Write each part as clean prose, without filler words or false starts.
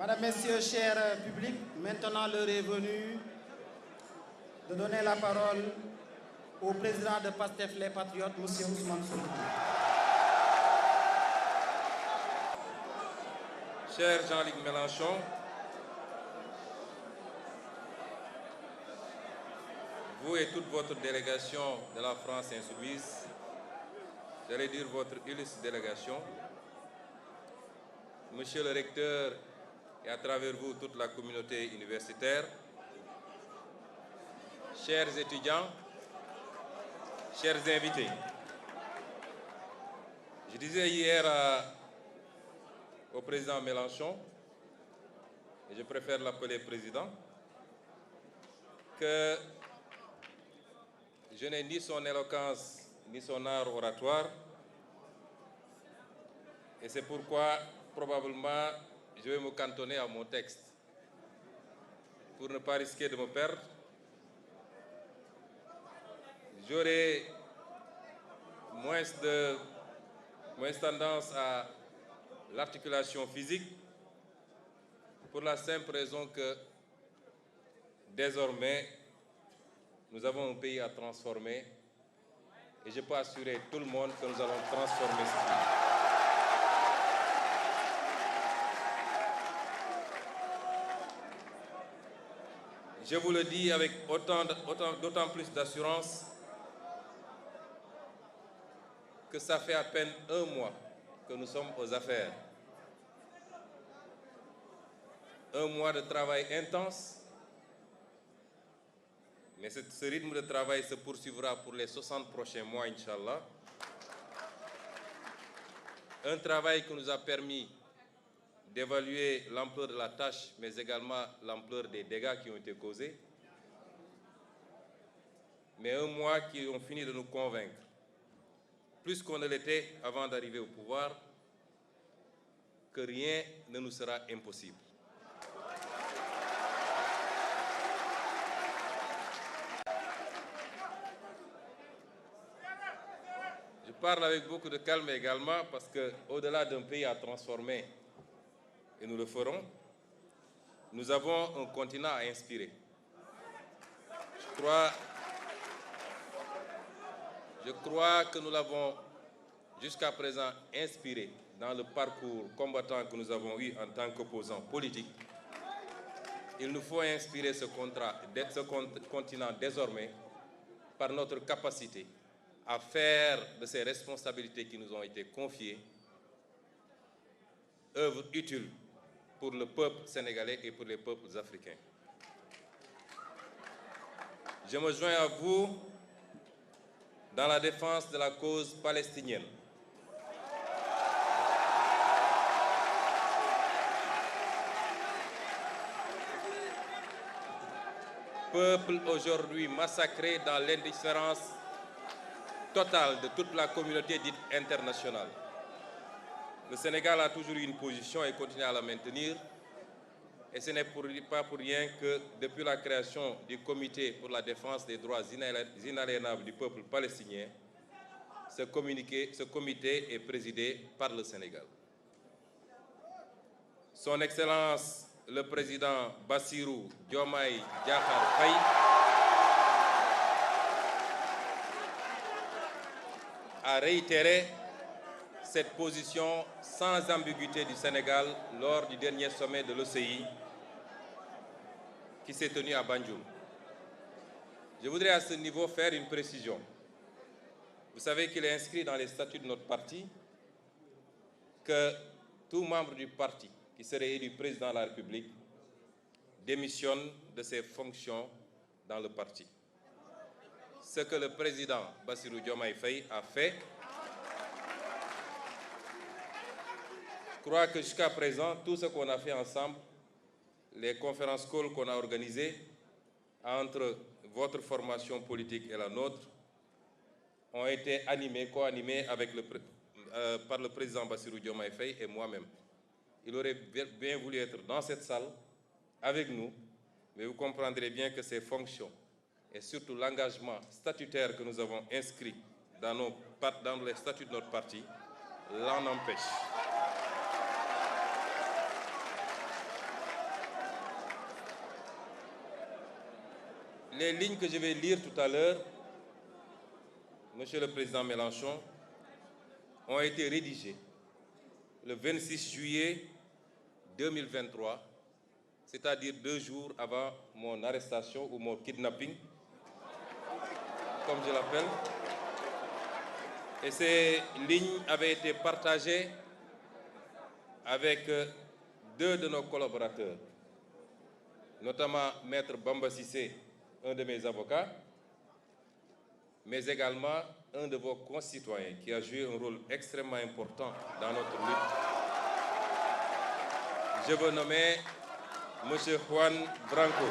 Madame, Messieurs, chers publics, maintenant l'heure est venue de donner la parole au président de PASTEF les Patriotes, M. Ousmane Sonko. Cher Jean-Luc Mélenchon, vous et toute votre délégation de la France insoumise, j'allais dire votre illustre délégation, Monsieur le recteur et à travers vous toute la communauté universitaire, chers étudiants, chers invités, je disais hier au président Mélenchon, et je préfère l'appeler président, que je n'ai ni son éloquence ni son art oratoire, et c'est pourquoi probablement je vais me cantonner à mon texte. Pour ne pas risquer de me perdre, j'aurai moins tendance à l'articulation physique, pour la simple raison que désormais nous avons un pays à transformer et je peux assurer tout le monde que nous allons transformer ce pays. Je vous le dis avec d'autant plus d'assurance que ça fait à peine un mois que nous sommes aux affaires. Un mois de travail intense, mais ce rythme de travail se poursuivra pour les 60 prochains mois, Inch'Allah. Un travail qui nous a permis d'évaluer l'ampleur de la tâche, mais également l'ampleur des dégâts qui ont été causés. Mais un mois qui ont fini de nous convaincre, plus qu'on ne l'était avant d'arriver au pouvoir, que rien ne nous sera impossible. Je parle avec beaucoup de calme également parce qu'au-delà d'un pays à transformer, et nous le ferons, nous avons un continent à inspirer. Je crois que nous l'avons jusqu'à présent inspiré dans le parcours combattant que nous avons eu en tant qu'opposants politiques. Il nous faut inspirer ce continent désormais par notre capacité à faire de ces responsabilités qui nous ont été confiées œuvre utile pour le peuple sénégalais et pour les peuples africains. Je me joins à vous dans la défense de la cause palestinienne. Peuple aujourd'hui massacré dans l'indifférence totale de toute la communauté dite internationale. Le Sénégal a toujours eu une position et continue à la maintenir. Et ce n'est pas pour rien que depuis la création du Comité pour la défense des droits inaliénables du peuple palestinien, ce comité est présidé par le Sénégal. Son Excellence le Président Bassirou Diomaye Diakhar Faye a réitéré cette position sans ambiguïté du Sénégal lors du dernier sommet de l'OCI qui s'est tenu à Banjul. Je voudrais à ce niveau faire une précision. Vous savez qu'il est inscrit dans les statuts de notre parti que tout membre du parti qui serait élu président de la République démissionne de ses fonctions dans le parti. Ce que le président Bassirou Diomaye Faye a fait, je crois que jusqu'à présent, tout ce qu'on a fait ensemble, les conférences calls qu'on a organisées entre votre formation politique et la nôtre, ont été animés, co-animés par le président Bassirou Diomaye Faye et moi-même. Il aurait bien voulu être dans cette salle avec nous, mais vous comprendrez bien que ces fonctions et surtout l'engagement statutaire que nous avons inscrit dans les statuts de notre parti l'en empêchent. les lignes que je vais lire tout à l'heure, Monsieur le Président Mélenchon, ont été rédigées le 26 juillet 2023, c'est-à-dire 2 jours avant mon arrestation ou mon kidnapping, comme je l'appelle. Et ces lignes avaient été partagées avec 2 de nos collaborateurs, notamment Maître Bamba Sissé, un de mes avocats, mais également un de vos concitoyens qui a joué un rôle extrêmement important dans notre lutte. Je veux nommer M. Juan Branco.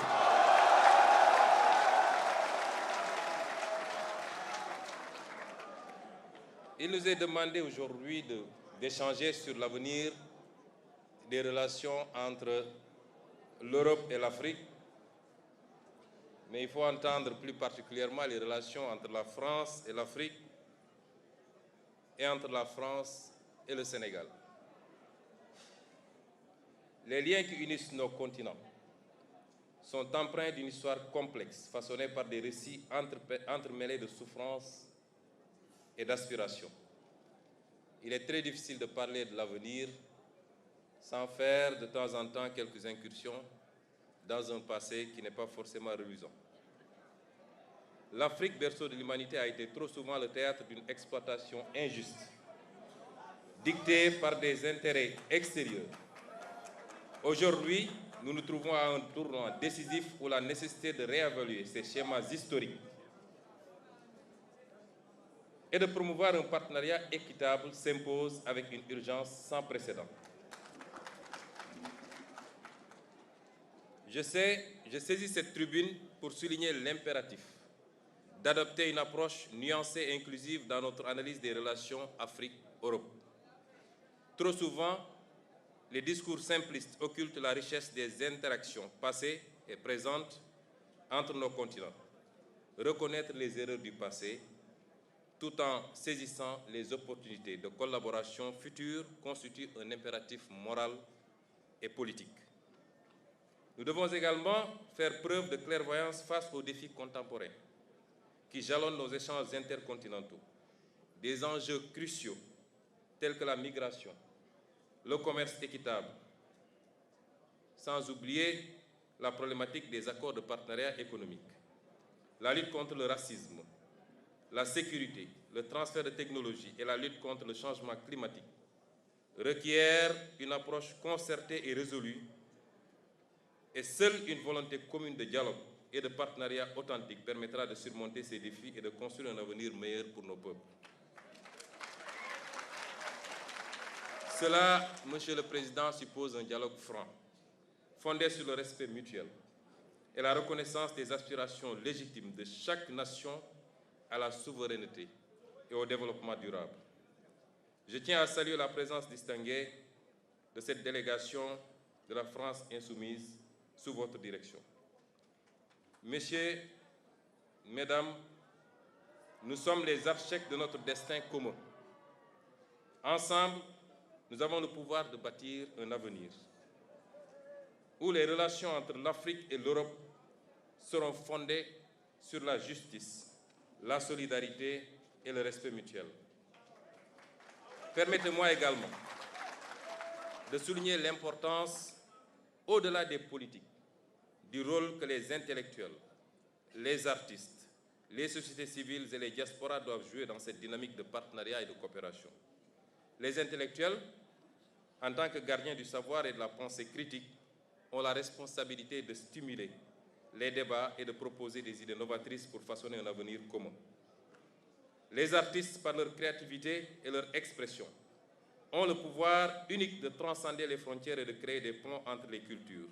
Il nous est demandé aujourd'hui d'échanger sur l'avenir des relations entre l'Europe et l'Afrique, mais il faut entendre plus particulièrement les relations entre la France et l'Afrique et entre la France et le Sénégal. Les liens qui unissent nos continents sont empreints d'une histoire complexe, façonnée par des récits entremêlés de souffrances et d'aspirations. Il est très difficile de parler de l'avenir sans faire de temps en temps quelques incursions dans un passé qui n'est pas forcément reluisant. L'Afrique, berceau de l'humanité, a été trop souvent le théâtre d'une exploitation injuste, dictée par des intérêts extérieurs. Aujourd'hui, nous nous trouvons à un tournant décisif où la nécessité de réévaluer ces schémas historiques et de promouvoir un partenariat équitable s'impose avec une urgence sans précédent. Je saisis cette tribune pour souligner l'impératif d'adopter une approche nuancée et inclusive dans notre analyse des relations Afrique-Europe. Trop souvent, les discours simplistes occultent la richesse des interactions passées et présentes entre nos continents. Reconnaître les erreurs du passé, tout en saisissant les opportunités de collaboration future, constitue un impératif moral et politique. Nous devons également faire preuve de clairvoyance face aux défis contemporains qui jalonnent nos échanges intercontinentaux. Des enjeux cruciaux tels que la migration, le commerce équitable, sans oublier la problématique des accords de partenariat économique, la lutte contre le racisme, la sécurité, le transfert de technologies et la lutte contre le changement climatique requièrent une approche concertée et résolue, et seule une volonté commune de dialogue et de partenariat authentique permettra de surmonter ces défis et de construire un avenir meilleur pour nos peuples. Cela, Monsieur le Président, suppose un dialogue franc, fondé sur le respect mutuel et la reconnaissance des aspirations légitimes de chaque nation à la souveraineté et au développement durable. Je tiens à saluer la présence distinguée de cette délégation de la France insoumise sous votre direction. Messieurs, Mesdames, nous sommes les architectes de notre destin commun. Ensemble, nous avons le pouvoir de bâtir un avenir où les relations entre l'Afrique et l'Europe seront fondées sur la justice, la solidarité et le respect mutuel. Permettez-moi également de souligner l'importance, au-delà des politiques, du rôle que les intellectuels, les artistes, les sociétés civiles et les diasporas doivent jouer dans cette dynamique de partenariat et de coopération. Les intellectuels, en tant que gardiens du savoir et de la pensée critique, ont la responsabilité de stimuler les débats et de proposer des idées novatrices pour façonner un avenir commun. Les artistes, par leur créativité et leur expression, ont le pouvoir unique de transcender les frontières et de créer des ponts entre les cultures.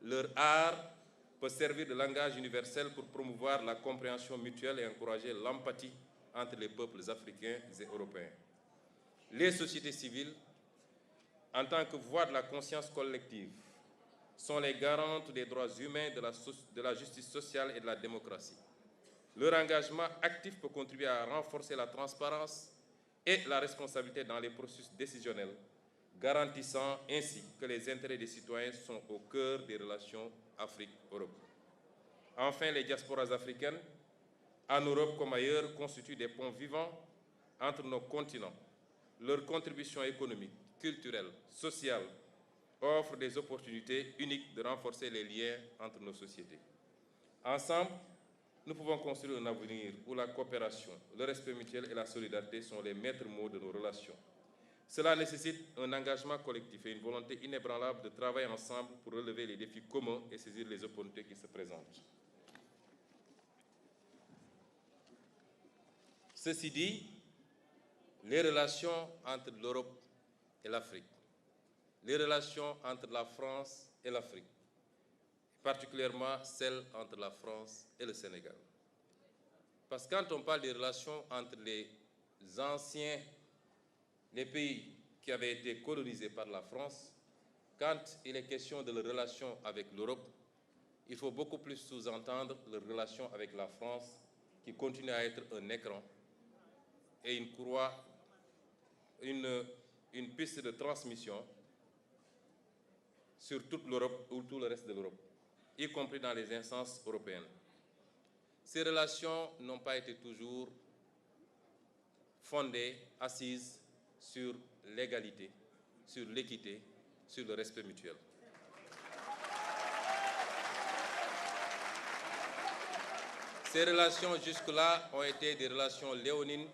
Leur art peut servir de langage universel pour promouvoir la compréhension mutuelle et encourager l'empathie entre les peuples africains et européens. Les sociétés civiles, en tant que voix de la conscience collective, sont les garantes des droits humains, de la justice sociale et de la démocratie. Leur engagement actif peut contribuer à renforcer la transparence et la responsabilité dans les processus décisionnels, garantissant ainsi que les intérêts des citoyens sont au cœur des relations Afrique-Europe. Enfin, les diasporas africaines, en Europe comme ailleurs, constituent des ponts vivants entre nos continents. Leur contribution économique, culturelle, sociale offre des opportunités uniques de renforcer les liens entre nos sociétés. Ensemble, nous pouvons construire un avenir où la coopération, le respect mutuel et la solidarité sont les maîtres mots de nos relations. Cela nécessite un engagement collectif et une volonté inébranlable de travailler ensemble pour relever les défis communs et saisir les opportunités qui se présentent. Ceci dit, les relations entre l'Europe et l'Afrique, les relations entre la France et l'Afrique, particulièrement celles entre la France et le Sénégal. Parce que quand on parle des relations entre les pays qui avaient été colonisés par la France, quand il est question de leurs relations avec l'Europe, il faut beaucoup plus sous-entendre leurs relations avec la France, qui continue à être un écran et une piste de transmission sur toute l'Europe ou tout le reste de l'Europe, y compris dans les instances européennes. Ces relations n'ont pas été toujours fondées, assises sur l'égalité, sur l'équité, sur le respect mutuel. Ces relations jusque-là ont été des relations léonines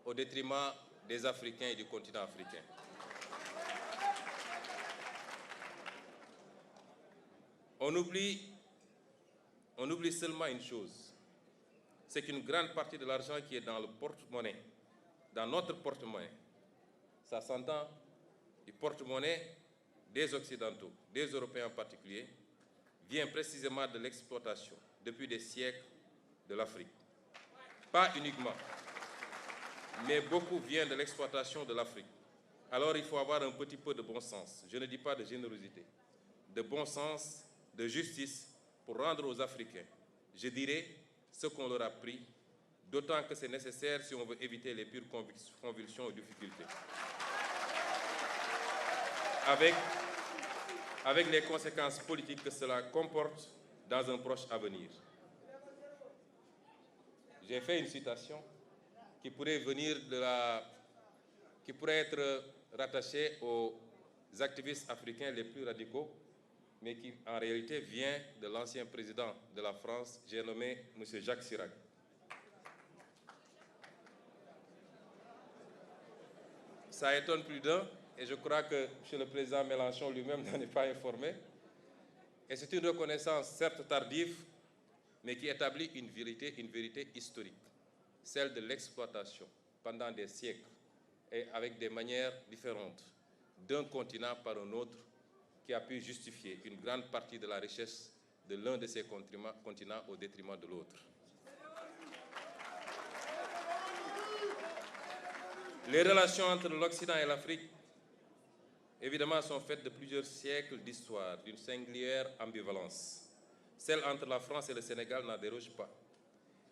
au détriment des Africains et du continent africain. On oublie seulement une chose, c'est qu'une grande partie de l'argent qui est dans le porte-monnaie, dans notre porte-monnaie, ça s'entend, du porte-monnaie des Occidentaux, des Européens en particulier, vient précisément de l'exploitation, depuis des siècles, de l'Afrique. Pas uniquement, mais beaucoup vient de l'exploitation de l'Afrique. Alors il faut avoir un petit peu de bon sens, je ne dis pas de générosité, de bon sens, de justice pour rendre aux Africains, je dirais, ce qu'on leur a pris, d'autant que c'est nécessaire si on veut éviter les pires convulsions et difficultés. Avec les conséquences politiques que cela comporte dans un proche avenir. J'ai fait une citation qui pourrait être rattachée aux activistes africains les plus radicaux, mais qui en réalité vient de l'ancien président de la France, j'ai nommé M. Jacques Chirac. Ça étonne plus d'un, et je crois que M. le Président Mélenchon lui-même n'en est pas informé. Et c'est une reconnaissance certes tardive, mais qui établit une vérité historique, celle de l'exploitation pendant des siècles et avec des manières différentes d'un continent par un autre qui a pu justifier une grande partie de la richesse de l'un de ces continents au détriment de l'autre. Les relations entre l'Occident et l'Afrique, évidemment, sont faites de plusieurs siècles d'histoire, d'une singulière ambivalence. Celle entre la France et le Sénégal n'en déroge pas.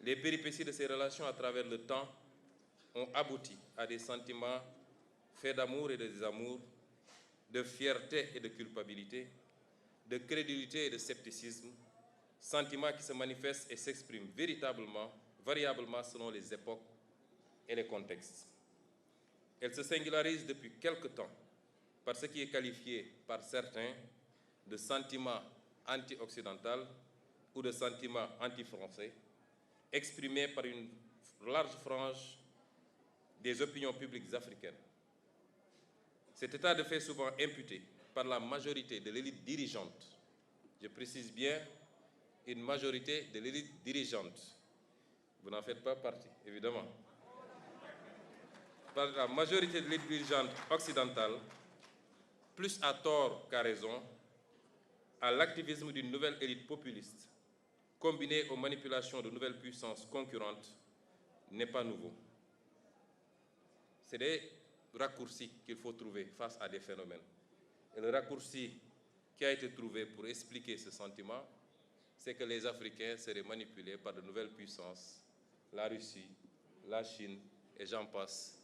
Les péripéties de ces relations à travers le temps ont abouti à des sentiments faits d'amour et de désamour, de fierté et de culpabilité, de crédulité et de scepticisme, sentiments qui se manifestent et s'expriment variablement selon les époques et les contextes. Elle se singularise depuis quelque temps par ce qui est qualifié par certains de sentiment anti-occidental ou de sentiment anti-français, exprimé par une large frange des opinions publiques africaines. Cet état de fait souvent imputé par la majorité de l'élite dirigeante, je précise bien, une majorité de l'élite dirigeante, vous n'en faites pas partie, évidemment, par la majorité de l'élite dirigeante occidentale, plus à tort qu'à raison, à l'activisme d'une nouvelle élite populiste, combinée aux manipulations de nouvelles puissances concurrentes, n'est pas nouveau. C'est des raccourcis qu'il faut trouver face à des phénomènes. Et le raccourci qui a été trouvé pour expliquer ce sentiment, c'est que les Africains seraient manipulés par de nouvelles puissances, la Russie, la Chine, et j'en passe,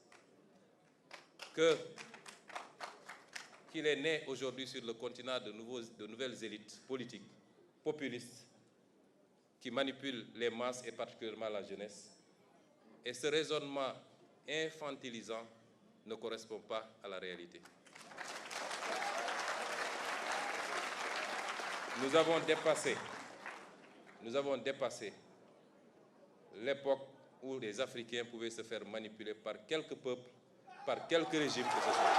qu'il est né aujourd'hui sur le continent de nouvelles élites politiques, populistes, qui manipule les masses et particulièrement la jeunesse. Et ce raisonnement infantilisant ne correspond pas à la réalité. Nous avons dépassé l'époque où les Africains pouvaient se faire manipuler par quelques peuples, par quelques régimes que ce soit.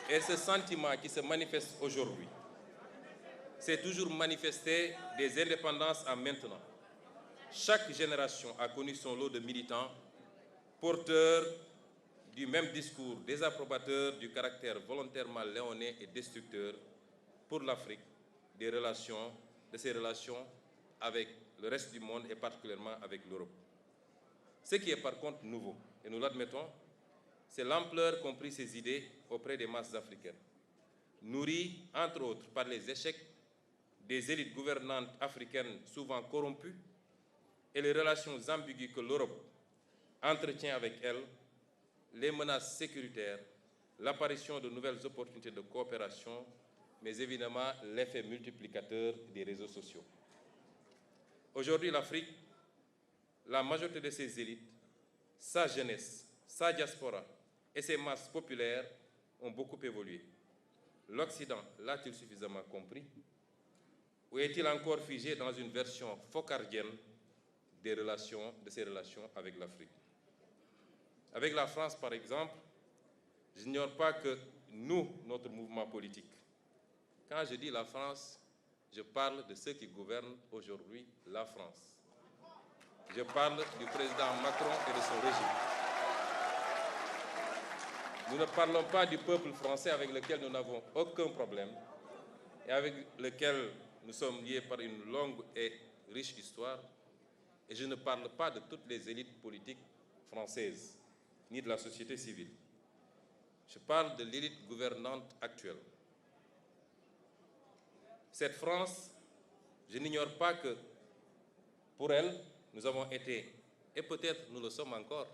Et ce sentiment qui se manifeste aujourd'hui s'est toujours manifesté des indépendances à maintenant. Chaque génération a connu son lot de militants porteurs du même discours, désapprobateurs du caractère volontairement léonin et destructeur pour l'Afrique de ses relations avec le reste du monde et particulièrement avec l'Europe. Ce qui est par contre nouveau, et nous l'admettons, c'est l'ampleur qu'ont pris ces idées auprès des masses africaines, nourries entre autres par les échecs des élites gouvernantes africaines souvent corrompues et les relations ambiguës que l'Europe entretient avec elles, les menaces sécuritaires, l'apparition de nouvelles opportunités de coopération, mais évidemment l'effet multiplicateur des réseaux sociaux. Aujourd'hui, l'Afrique, la majorité de ses élites, sa jeunesse, sa diaspora et ses masses populaires ont beaucoup évolué. L'Occident l'a-t-il suffisamment compris? Ou est-il encore figé dans une version focardienne de ses relations avec l'Afrique? Avec la France, par exemple, j'ignore pas que nous, notre mouvement politique, quand je dis la France, je parle de ceux qui gouvernent aujourd'hui la France. Je parle du président Macron et de son régime. Nous ne parlons pas du peuple français avec lequel nous n'avons aucun problème et avec lequel nous sommes liés par une longue et riche histoire. Et je ne parle pas de toutes les élites politiques françaises, ni de la société civile. Je parle de l'élite gouvernante actuelle. Cette France, je n'ignore pas que pour elle, nous avons été, et peut-être nous le sommes encore,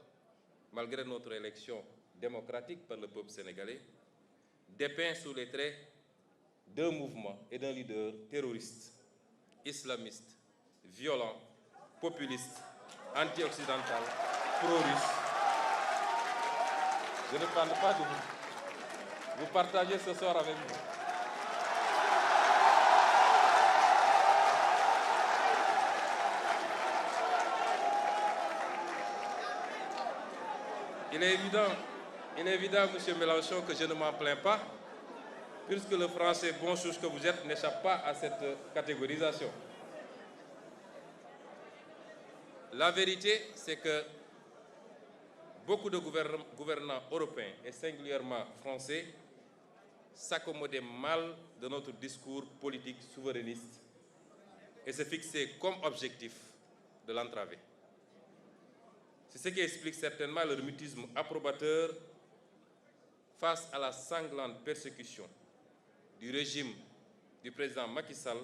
malgré notre élection démocratique par le peuple sénégalais, dépeint sous les traits d'un mouvement et d'un leader terroriste, islamiste, violent, populiste, anti-occidental, pro-russe. Je ne parle pas de vous. Vous partagez ce soir avec nous. Il est évident, M. Mélenchon, que je ne m'en plains pas, puisque le français bon chouche que vous êtes n'échappe pas à cette catégorisation. La vérité, c'est que beaucoup de gouvernants européens, et singulièrement français, s'accommodaient mal de notre discours politique souverainiste et se fixaient comme objectif de l'entraver. C'est ce qui explique certainement leur mutisme approbateur face à la sanglante persécution du régime du président Macky Sall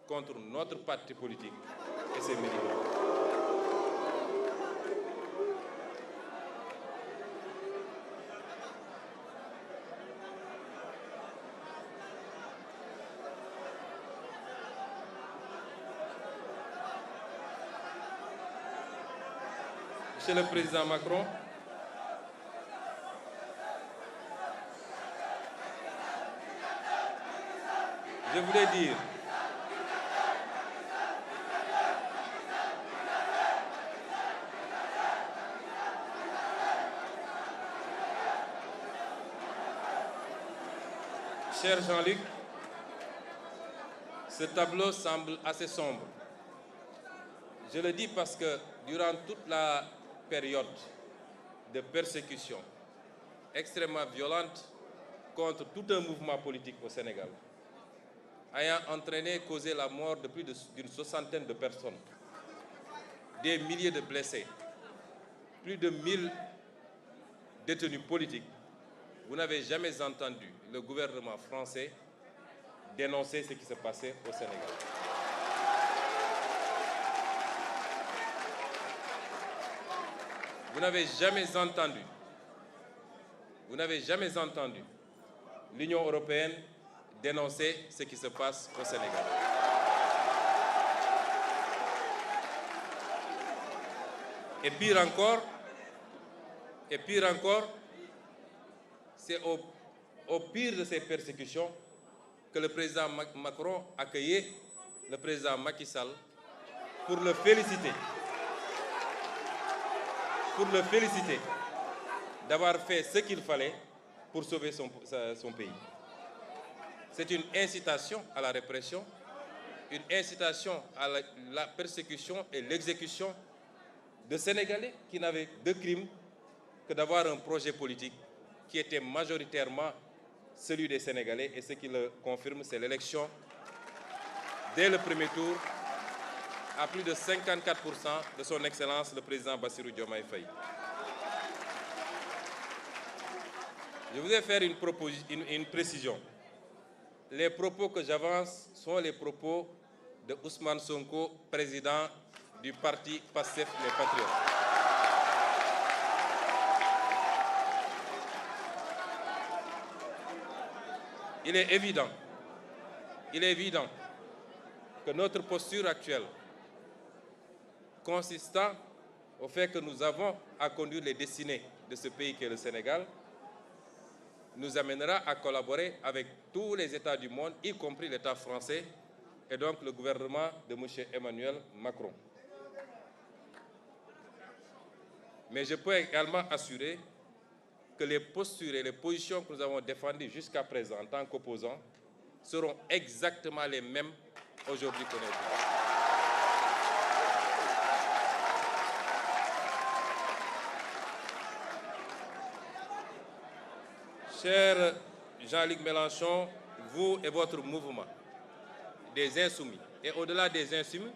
contre notre parti politique et ses militants. Monsieur le Président Macron, je voulais dire cher Jean-Luc, ce tableau semble assez sombre. Je le dis parce que durant toute la période de persécution extrêmement violente contre tout un mouvement politique au Sénégal, ayant entraîné, causé la mort de plus d'une soixantaine de personnes, des milliers de blessés, plus de 1000 détenus politiques, vous n'avez jamais entendu le gouvernement français dénoncer ce qui se passait au Sénégal. Vous n'avez jamais entendu l'Union européenne dénoncer ce qui se passe au Sénégal. Et pire encore, c'est au pire de ces persécutions que le président Macron accueillait le président Macky Sall pour le féliciter d'avoir fait ce qu'il fallait pour sauver son pays. C'est une incitation à la répression, une incitation à la persécution et l'exécution de Sénégalais qui n'avaient de crime que d'avoir un projet politique qui était majoritairement celui des Sénégalais. Et ce qui le confirme, c'est l'élection dès le premier tour à plus de 54% de son Excellence le président Bassirou Diomaye Faye. Je voudrais faire une précision. Les propos que j'avance sont les propos de Ousmane Sonko, président du parti PASTEF les Patriotes. Il est évident que notre posture actuelle, consistant au fait que nous avons à conduire les destinées de ce pays qu'est le Sénégal, nous amènera à collaborer avec tous les États du monde, y compris l'État français et donc le gouvernement de M. Emmanuel Macron. Mais je peux également assurer que les postures et les positions que nous avons défendues jusqu'à présent en tant qu'opposants seront exactement les mêmes aujourd'hui qu'on est. Cher Jean-Luc Mélenchon, vous et votre mouvement des Insoumis, et au-delà des Insoumis,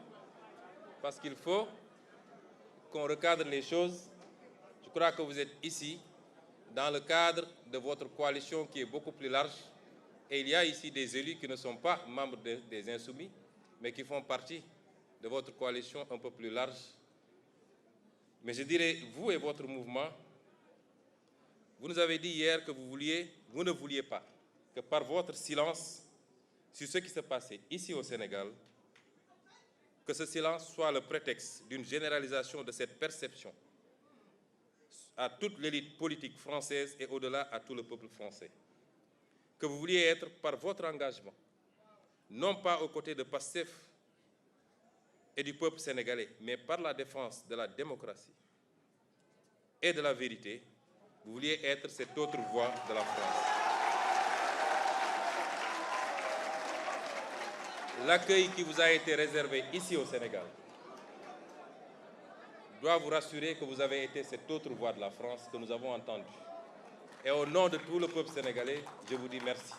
parce qu'il faut qu'on recadre les choses, je crois que vous êtes ici dans le cadre de votre coalition qui est beaucoup plus large, et il y a ici des élus qui ne sont pas membres des Insoumis, mais qui font partie de votre coalition un peu plus large. Mais je dirais, vous et votre mouvement, vous nous avez dit hier que vous ne vouliez pas que par votre silence sur ce qui se passait ici au Sénégal, que ce silence soit le prétexte d'une généralisation de cette perception à toute l'élite politique française et au-delà à tout le peuple français. Que vous vouliez être par votre engagement, non pas aux côtés de PASTEF et du peuple sénégalais, mais par la défense de la démocratie et de la vérité, vous vouliez être cette autre voix de la France. L'accueil qui vous a été réservé ici au Sénégal doit vous rassurer que vous avez été cette autre voix de la France que nous avons entendue. Et au nom de tout le peuple sénégalais, je vous dis merci.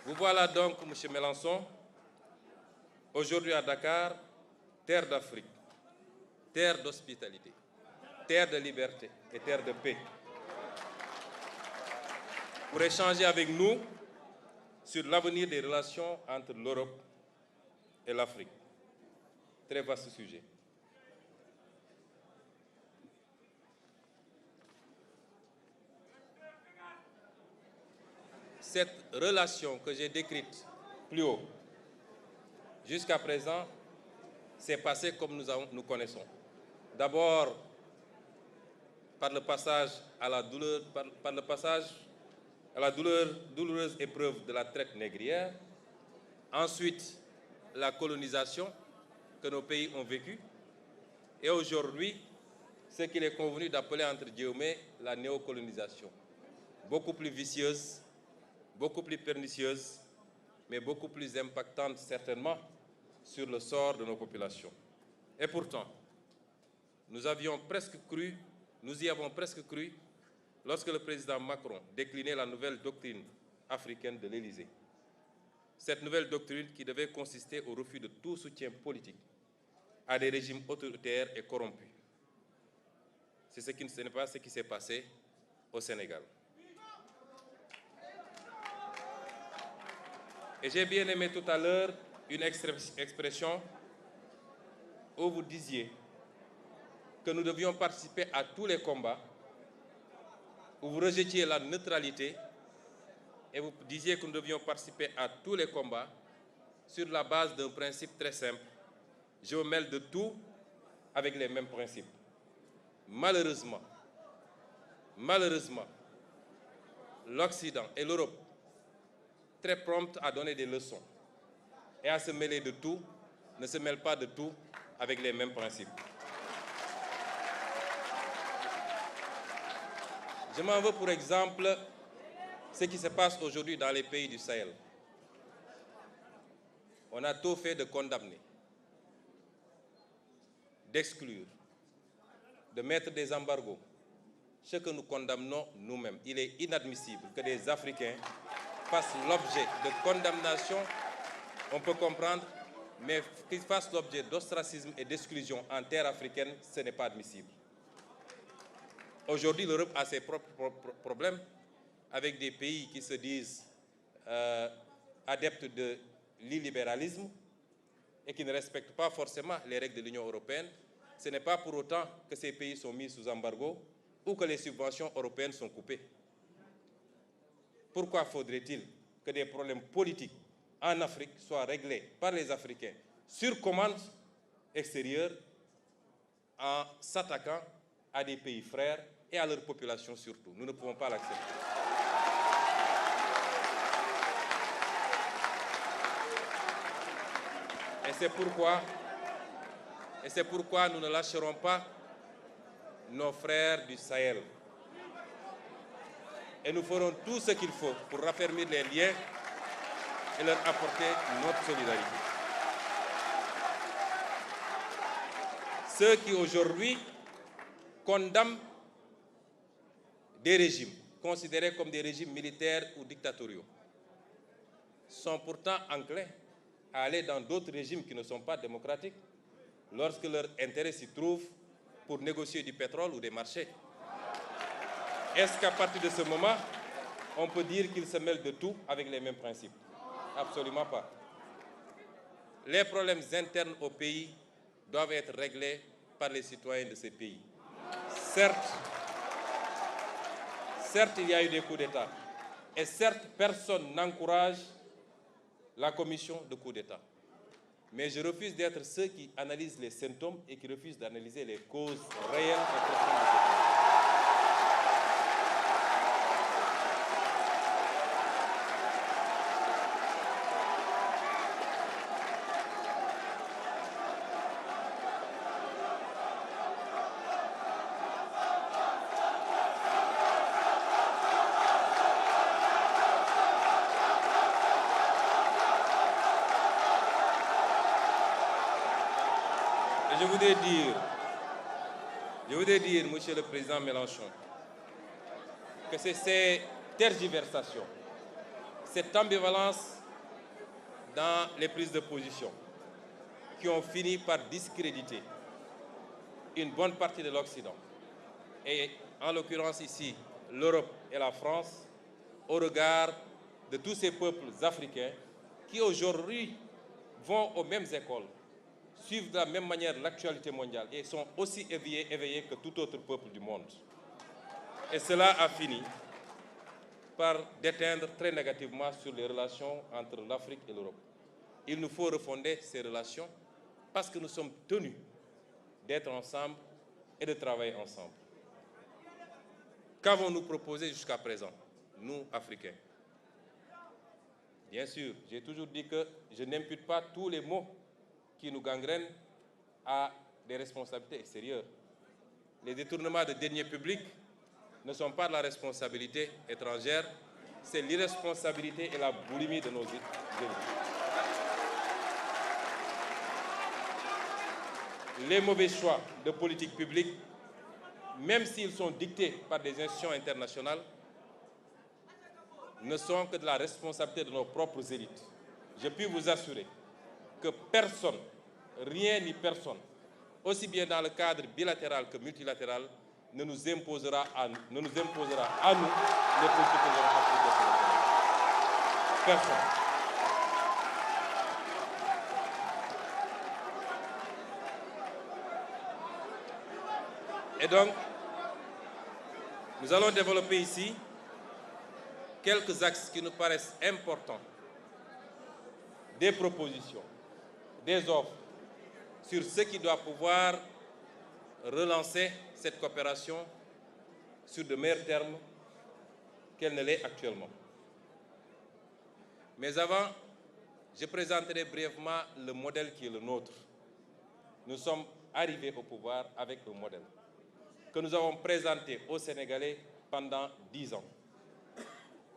Vous voilà donc, M. Mélenchon, aujourd'hui à Dakar, terre d'Afrique, terre d'hospitalité, terre de liberté et terre de paix, pour échanger avec nous sur l'avenir des relations entre l'Europe et l'Afrique. Très vaste sujet. Cette relation que j'ai décrite plus haut, jusqu'à présent, s'est passée comme nous connaissons. D'abord, par le passage à la douleur, douloureuse épreuve de la traite négrière. Ensuite, la colonisation que nos pays ont vécue. Et aujourd'hui, ce qu'il est convenu d'appeler entre guillemets la néocolonisation. Beaucoup plus vicieuse, beaucoup plus pernicieuse, mais beaucoup plus impactante certainement sur le sort de nos populations. Et pourtant, nous y avons presque cru lorsque le président Macron déclinait la nouvelle doctrine africaine de l'Élysée. Cette nouvelle doctrine qui devait consister au refus de tout soutien politique à des régimes autoritaires et corrompus. Ce n'est pas ce qui s'est passé au Sénégal. Et j'ai bien aimé tout à l'heure une expression où vous disiez que nous devions participer à tous les combats, où vous rejetiez la neutralité et vous disiez que nous devions participer à tous les combats sur la base d'un principe très simple. Je me mêle de tout avec les mêmes principes. Malheureusement, l'Occident et l'Europe, très promptes à donner des leçons et à se mêler de tout, ne se mêlent pas de tout avec les mêmes principes. Je m'en veux pour exemple ce qui se passe aujourd'hui dans les pays du Sahel. On a tout fait de condamner, d'exclure, de mettre des embargos. Ce que nous condamnons nous-mêmes. Il est inadmissible que des Africains fassent l'objet de condamnation, on peut comprendre, mais qu'ils fassent l'objet d'ostracisme et d'exclusion en terre africaine, ce n'est pas admissible. Aujourd'hui, l'Europe a ses propres problèmes avec des pays qui se disent adeptes de l'illibéralisme et qui ne respectent pas forcément les règles de l'Union européenne. Ce n'est pas pour autant que ces pays sont mis sous embargo ou que les subventions européennes sont coupées. Pourquoi faudrait-il que des problèmes politiques en Afrique soient réglés par les Africains sur commande extérieure en s'attaquant à des pays frères et à leur population surtout? Nous ne pouvons pas l'accepter. Et c'est pourquoi nous ne lâcherons pas nos frères du Sahel. Et nous ferons tout ce qu'il faut pour raffermir les liens et leur apporter notre solidarité. Ceux qui aujourd'hui condamnent des régimes considérés comme des régimes militaires ou dictatoriaux sont pourtant enclins à aller dans d'autres régimes qui ne sont pas démocratiques lorsque leur intérêt s'y trouve pour négocier du pétrole ou des marchés. Est-ce qu'à partir de ce moment, on peut dire qu'ils se mêlent de tout avec les mêmes principes? Absolument pas. Les problèmes internes au pays doivent être réglés par les citoyens de ces pays. Certes, il y a eu des coups d'État. Et certes, personne n'encourage la commission de coups d'État. Mais je refuse d'être ceux qui analysent les symptômes et qui refusent d'analyser les causes réelles et profondes de ces problèmes. Je voudrais dire, Monsieur le Président Mélenchon, que c'est ces tergiversations, cette ambivalence dans les prises de position qui ont fini par discréditer une bonne partie de l'Occident, et en l'occurrence ici, l'Europe et la France, au regard de tous ces peuples africains qui aujourd'hui vont aux mêmes écoles, suivent de la même manière l'actualité mondiale et sont aussi éveillés que tout autre peuple du monde. Et cela a fini par déteindre très négativement sur les relations entre l'Afrique et l'Europe. Il nous faut refonder ces relations parce que nous sommes tenus d'être ensemble et de travailler ensemble. Qu'avons-nous proposé jusqu'à présent, nous, Africains? Bien sûr, j'ai toujours dit que je n'impute pas tous les maux qui nous gangrènent à des responsabilités extérieures. Les détournements de deniers publics ne sont pas de la responsabilité étrangère, c'est l'irresponsabilité et la boulimie de nos élites. Les mauvais choix de politique publique, même s'ils sont dictés par des institutions internationales, ne sont que de la responsabilité de nos propres élites. Je puis vous assurer que personne, rien ni personne, aussi bien dans le cadre bilatéral que multilatéral, ne nous imposera à nous les politiques que nous allons appliquer sur le terrain. Personne. Et donc, nous allons développer ici quelques axes qui nous paraissent importants, des propositions, des offres sur ce qui doit pouvoir relancer cette coopération sur de meilleurs termes qu'elle ne l'est actuellement. Mais avant, je présenterai brièvement le modèle qui est le nôtre. Nous sommes arrivés au pouvoir avec un modèle que nous avons présenté aux Sénégalais pendant 10 ans.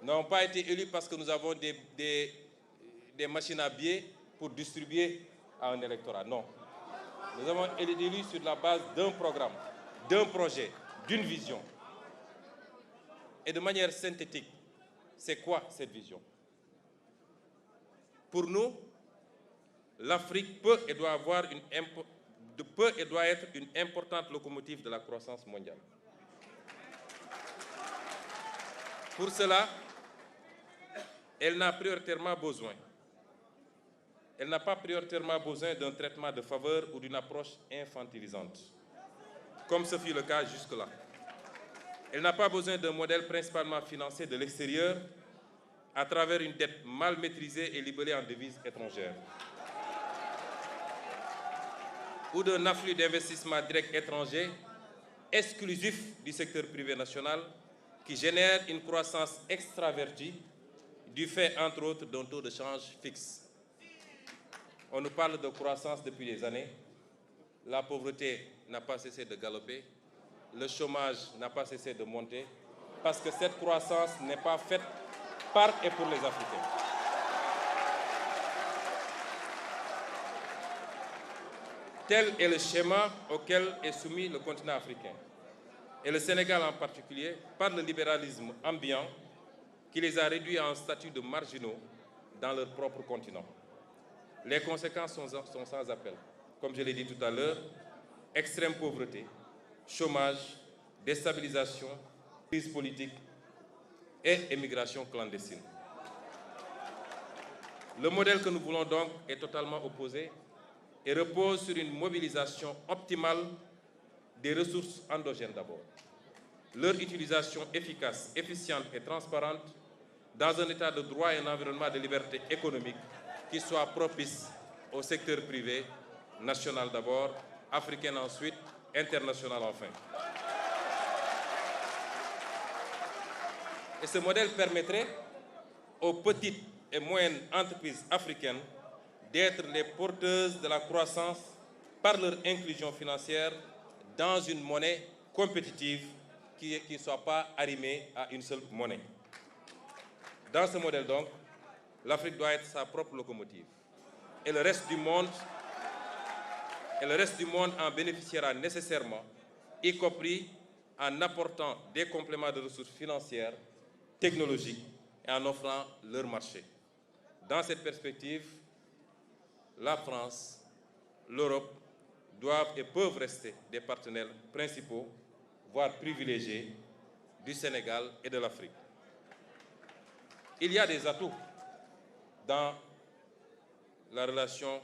Nous n'avons pas été élus parce que nous avons des machines à billets pour distribuer à un électorat. Non. Nous avons été élus sur la base d'un programme, d'un projet, d'une vision. Et de manière synthétique, c'est quoi cette vision? Pour nous, l'Afrique peut et doit être une importante locomotive de la croissance mondiale. Pour cela, elle n'a pas prioritairement besoin d'un traitement de faveur ou d'une approche infantilisante, comme ce fut le cas jusque-là. Elle n'a pas besoin d'un modèle principalement financé de l'extérieur à travers une dette mal maîtrisée et libellée en devises étrangères, ou d'un afflux d'investissements directs étrangers exclusif du secteur privé national qui génère une croissance extravertie du fait, entre autres, d'un taux de change fixe. On nous parle de croissance depuis des années. La pauvreté n'a pas cessé de galoper. Le chômage n'a pas cessé de monter parce que cette croissance n'est pas faite par et pour les Africains. Tel est le schéma auquel est soumis le continent africain, et le Sénégal en particulier, par le libéralisme ambiant qui les a réduits à un statut de marginaux dans leur propre continent. Les conséquences sont sans appel. Comme je l'ai dit tout à l'heure, extrême pauvreté, chômage, déstabilisation, crise politique et émigration clandestine. Le modèle que nous voulons donc est totalement opposé et repose sur une mobilisation optimale des ressources endogènes d'abord. Leur utilisation efficace, efficiente et transparente dans un état de droit et un environnement de liberté économique qui soit propice au secteur privé, national d'abord, africain ensuite, international enfin. Et ce modèle permettrait aux petites et moyennes entreprises africaines d'être les porteuses de la croissance par leur inclusion financière dans une monnaie compétitive qui ne soit pas arrimée à une seule monnaie. Dans ce modèle donc, l'Afrique doit être sa propre locomotive. Et le reste du monde en bénéficiera nécessairement, y compris en apportant des compléments de ressources financières, technologiques et en offrant leur marché. Dans cette perspective, la France, l'Europe doivent et peuvent rester des partenaires principaux, voire privilégiés, du Sénégal et de l'Afrique. Il y a des atouts dans la relation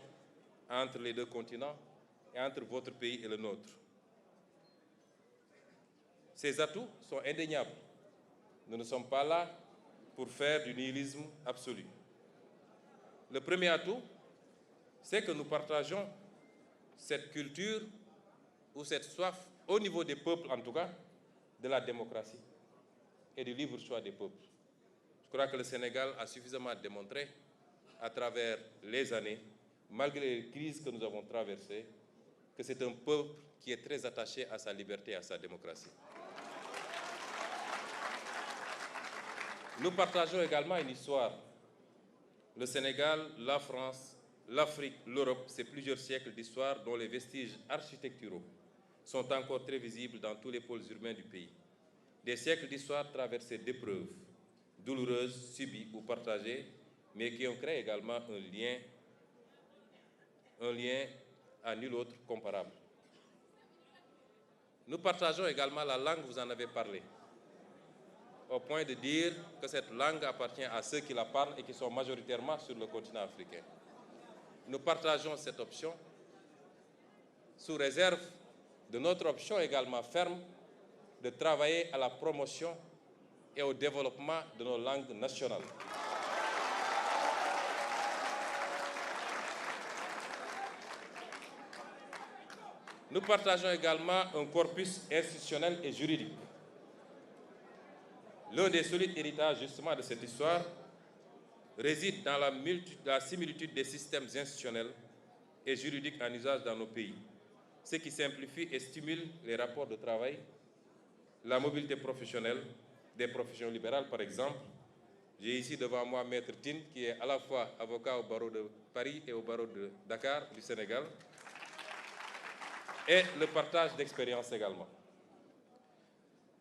entre les deux continents et entre votre pays et le nôtre. Ces atouts sont indéniables. Nous ne sommes pas là pour faire du nihilisme absolu. Le premier atout, c'est que nous partageons cette culture ou cette soif, au niveau des peuples en tout cas, de la démocratie et du libre choix des peuples. Je crois que le Sénégal a suffisamment démontré à travers les années, malgré les crises que nous avons traversées, que c'est un peuple qui est très attaché à sa liberté et à sa démocratie. Nous partageons également une histoire. Le Sénégal, la France, l'Afrique, l'Europe, c'est plusieurs siècles d'histoire dont les vestiges architecturaux sont encore très visibles dans tous les pôles urbains du pays. Des siècles d'histoire traversés d'épreuves douloureuses, subies ou partagées, mais qui ont créé également un lien à nul autre comparable. Nous partageons également la langue, vous en avez parlé, au point de dire que cette langue appartient à ceux qui la parlent et qui sont majoritairement sur le continent africain. Nous partageons cette option sous réserve de notre option également ferme de travailler à la promotion et au développement de nos langues nationales. Nous partageons également un corpus institutionnel et juridique. L'un des solides héritages justement de cette histoire réside dans la similitude des systèmes institutionnels et juridiques en usage dans nos pays, ce qui simplifie et stimule les rapports de travail, la mobilité professionnelle, des professions libérales par exemple. J'ai ici devant moi Maître Tine, qui est à la fois avocat au barreau de Paris et au barreau de Dakar du Sénégal, et le partage d'expériences également.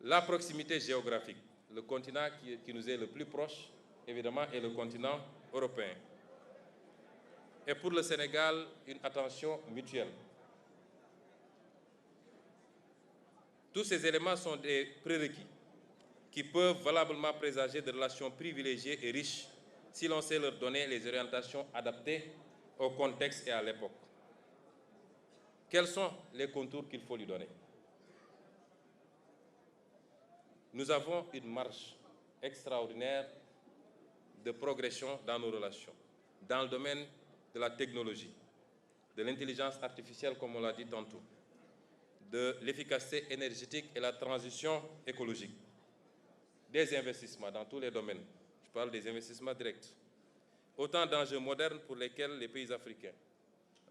La proximité géographique, le continent qui nous est le plus proche, évidemment, est le continent européen. Et pour le Sénégal, une attention mutuelle. Tous ces éléments sont des prérequis qui peuvent valablement présager de relations privilégiées et riches si l'on sait leur donner les orientations adaptées au contexte et à l'époque. Quels sont les contours qu'il faut lui donner? Nous avons une marge extraordinaire de progression dans nos relations, dans le domaine de la technologie, de l'intelligence artificielle, comme on l'a dit tantôt, de l'efficacité énergétique et la transition écologique, des investissements dans tous les domaines. Je parle des investissements directs. Autant d'enjeux modernes pour lesquels les pays africains,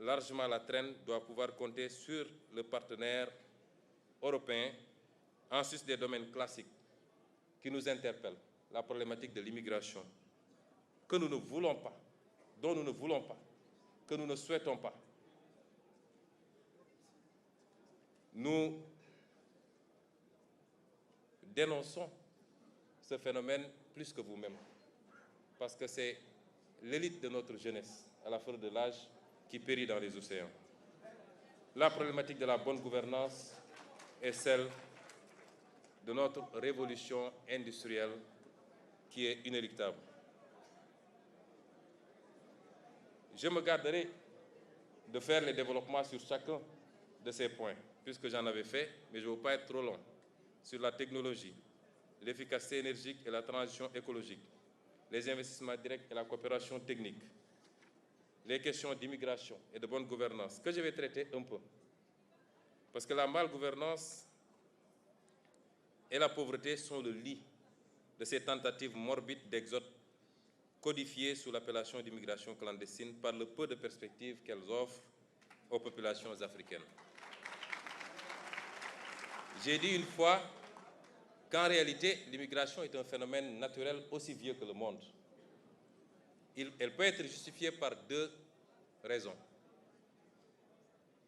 largement à la traîne, doivent pouvoir compter sur le partenaire européen, en sus des domaines classiques qui nous interpellent, la problématique de l'immigration, que nous ne voulons pas, dont nous ne voulons pas, que nous ne souhaitons pas. Nous dénonçons ce phénomène plus que vous-même, parce que c'est l'élite de notre jeunesse, à la fleur de l'âge, qui périt dans les océans. La problématique de la bonne gouvernance est celle de notre révolution industrielle qui est inéluctable. Je me garderai de faire les développements sur chacun de ces points, puisque j'en avais fait, mais je ne veux pas être trop long, sur la technologie, l'efficacité énergique et la transition écologique, les investissements directs et la coopération technique, les questions d'immigration et de bonne gouvernance, que je vais traiter un peu. Parce que la malgouvernance et la pauvreté sont le lit de ces tentatives morbides d'exode codifiées sous l'appellation d'immigration clandestine par le peu de perspectives qu'elles offrent aux populations africaines. J'ai dit une fois qu'en réalité, l'immigration est un phénomène naturel aussi vieux que le monde. Elle peut être justifiée par deux raisons.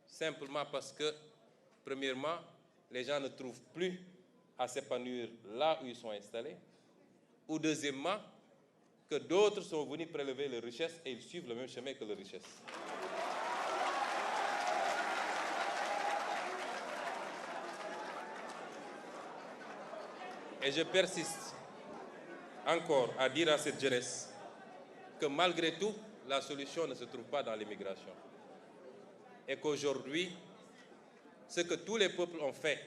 Simplement parce que, premièrement, les gens ne trouvent plus à s'épanouir là où ils sont installés, ou deuxièmement, que d'autres sont venus prélever leurs richesses et ils suivent le même chemin que leurs richesses. Et je persiste encore à dire à cette jeunesse que malgré tout, la solution ne se trouve pas dans l'immigration. Et qu'aujourd'hui, ce que tous les peuples ont fait